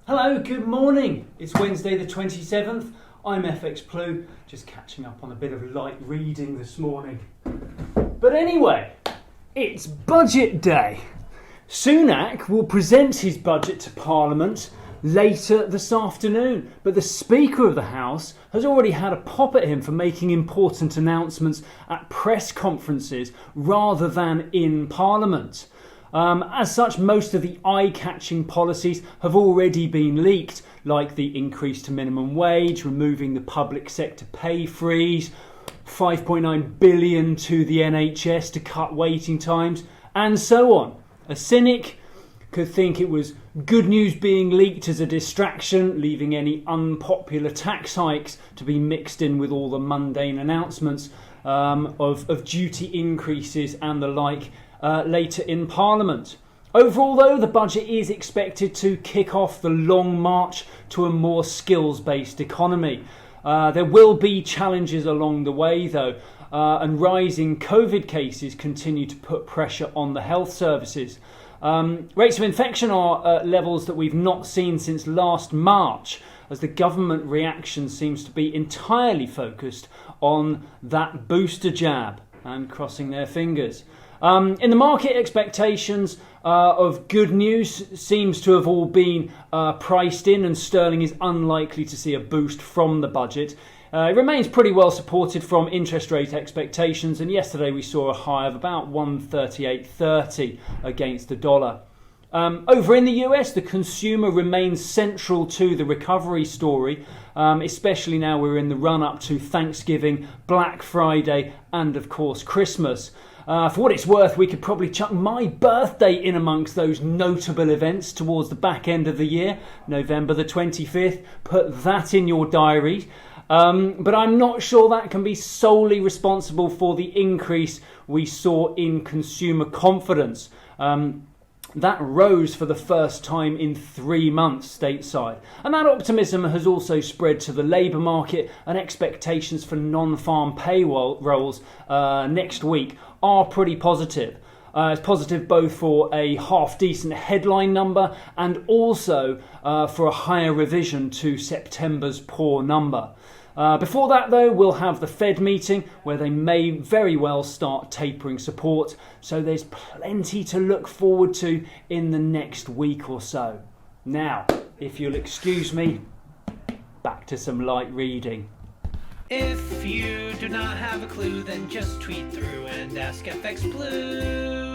Hello, good morning. It's Wednesday the 27th. I'm FX Plu, just catching up on a bit of light reading this morning. But anyway, it's budget day. Sunak will present his budget to Parliament later this afternoon, but the Speaker of the House has already had a pop at him for making important announcements at press conferences rather than in Parliament. As such, most of the eye-catching policies have already been leaked, like the increase to minimum wage, removing the public sector pay freeze, 5.9 billion to the NHS to cut waiting times, and so on. A cynic could think it was good news being leaked as a distraction, leaving any unpopular tax hikes to be mixed in with all the mundane announcements of duty increases and the like later in Parliament. Overall, though, the budget is expected to kick off the long march to a more skills-based economy. There will be challenges along the way, though, and rising COVID cases continue to put pressure on the health services. Rates of infection are at levels that we've not seen since last March, as the government reaction seems to be entirely focused on that booster jab and crossing their fingers. In the market, expectations of good news seems to have all been priced in, and sterling is unlikely to see a boost from the budget. It remains pretty well supported from interest rate expectations, and yesterday we saw a high of about 138.30 against the dollar. Over in the US, the consumer remains central to the recovery story, especially now we're in the run-up to Thanksgiving, Black Friday, and of course Christmas. For what it's worth, we could probably chuck my birthday in amongst those notable events towards the back end of the year, November the 25th. Put that in your diary. But I'm not sure that can be solely responsible for the increase we saw in consumer confidence. That rose for the first time in 3 months stateside. And that optimism has also spread to the labour market, and expectations for non-farm payrolls next week are pretty positive. It's positive both for a half-decent headline number and also for a higher revision to September's poor number. Before that, though, we'll have the Fed meeting where they may very well start tapering support. So there's plenty to look forward to in the next week or so. Now, if you'll excuse me, back to some light reading. If you do not have a clue, then just tweet through and ask FX Blue.